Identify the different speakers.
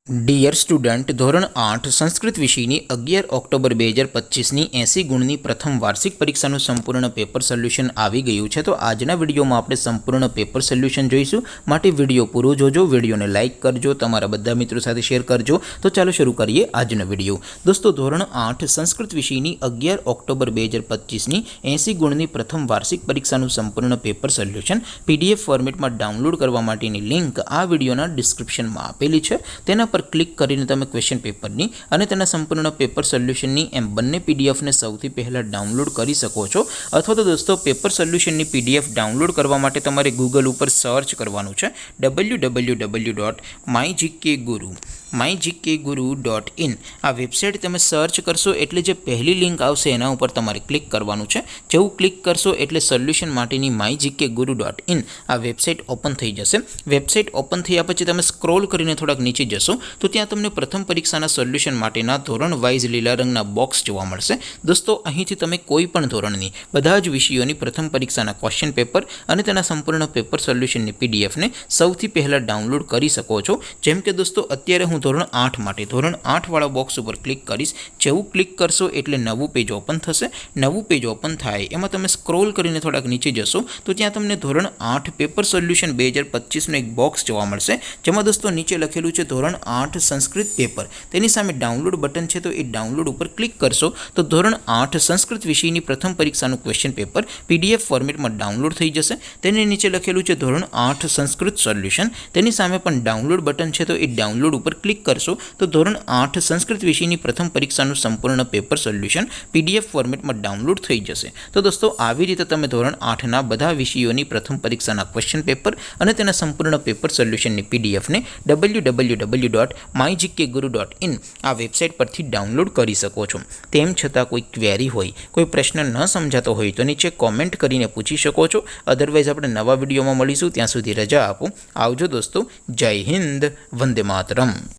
Speaker 1: Dear student, ધોરણ 8 સંસ્કૃત વિષયની 11 October 2025ની 80 ગુણની પ્રથમ વાર્ષિક પરીક્ષાનું સંપૂર્ણ પેપર સોલ્યુશન આવી ગયું છે। તો આજના વિડીયોમાં આપણે સંપૂર્ણ પેપર સોલ્યુશન જોઈશું। માટે વિડીયો પૂરો જોજો, વિડીયોને લાઇક કરજો, તમારા બધા મિત્રો સાથે શેર કરજો। તો ચાલો શરૂ કરીએ આજનો વિડીયો। દોસ્તો, ધોરણ 8 સંસ્કૃત વિષયની 11 ઓક્ટોબર 2025ની 80 ગુણની પ્રથમ વાર્ષિક પરીક્ષાનું સંપૂર્ણ પેપર સોલ્યુશન PDF ફોર્મેટમાં ડાઉનલોડ કરવા માટેની લિંક આ વિડીયોના ડિસ્ક્રિપ્શનમાં આપેલી છે। તેના પર ક્લિક કરીને તમે ક્વેશ્ચન પેપરની અને તેના સંપૂર્ણ પેપર સોલ્યુશનની એમ બંને પીડીએફને સૌથી પહેલાં ડાઉનલોડ કરી શકો છો। અથવા તો દોસ્તો, પેપર સોલ્યુશનની પીડીએફ ડાઉનલોડ કરવા માટે તમારે ગૂગલ ઉપર સર્ચ કરવાનું છે www.mygkguru.in। આ વેબસાઇટ તમે સર્ચ કરશો એટલે જે પહેલી લિંક આવશે એના ઉપર તમારે ક્લિક કરવાનું છે। જેવું ક્લિક કરશો એટલે સોલ્યુશન માટેની mygkguru.in આ વેબસાઇટ ઓપન થઈ જશે। વેબસાઇટ ઓપન થયા પછી તમે સ્ક્રોલ કરીને થોડાક નીચે જશો તો ત્યાં તમને પ્રથમ પરીક્ષાના સોલ્યુશન માટેના ધોરણ વાઇઝ લીલા રંગના બોક્સ જોવા મળશે। દોસ્તો, અહીંથી તમે કોઈ પણ ધોરણની બધા જ વિષયોની પ્રથમ પરીક્ષાના ક્વેશ્ચન પેપર અને તેના સંપૂર્ણ પેપર સોલ્યુશનની પીડીએફને સૌથી પહેલાં ડાઉનલોડ કરી શકો છો। જેમ કે દોસ્તો, અત્યારે હું ધોરણ 8 માટે ધોરણ 8 વાળા બોક્સ ઉપર ક્લિક કરીશ। જેવું ક્લિક કરશો એટલે નવું પેજ ઓપન થશે। નવું પેજ ઓપન થાય એમાં તમે સ્ક્રોલ કરીને થોડાક નીચે જશો તો ત્યાં તમને ધોરણ 8 પેપર સોલ્યુશન 2025નું એક બોક્સ જોવા મળશે। જેમાં દોસ્તો નીચે લખેલું છે ધોરણ 8 સંસ્કૃત પેપર। તેની સામે ડાઉનલોડ બટન છે, તો એ ડાઉનલોડ ઉપર ક્લિક કરશો તો ધોરણ 8 સંસ્કૃત વિષયની પ્રથમ પરીક્ષાનું ક્વેશ્ચન પેપર PDF ફોર્મેટમાં ડાઉનલોડ થઈ જશે। તેની નીચે લખેલું છે ધોરણ 8 સંસ્કૃત સોલ્યુશન। તેની સામે પણ ડાઉનલોડ બટન છે, તો એ ડાઉનલોડ ઉપર ક્લિક કરશો તો ધોરણ 8 સંસ્કૃત વિષયની પ્રથમ પરીક્ષાનું સંપૂર્ણ પેપર સોલ્યુશન PDF ફોર્મેટમાં ડાઉનલોડ થઈ જશે। તો દોસ્તો, આવી રીતે તમે ધોરણ 8ના બધા વિષયોની પ્રથમ પરીક્ષાના ક્વેશ્ચન પેપર અને તેના સંપૂર્ણ પેપર સોલ્યુશનની પીડીએફને www.mygkguru.in આ વેબસાઇટ પરથી ડાઉનલોડ કરી શકો છો। તેમ છતાં કોઈ ક્વેરી હોય, કોઈ પ્રશ્ન ન સમજાતો હોય તો નીચે કોમેન્ટ કરીને પૂછી શકો છો। અધરવાઇઝ આપણે નવા વિડીયોમાં મળીશું। ત્યાં સુધી રજા આપો। આવજો દોસ્તો। જય હિન્દ, વંદે માતરમ।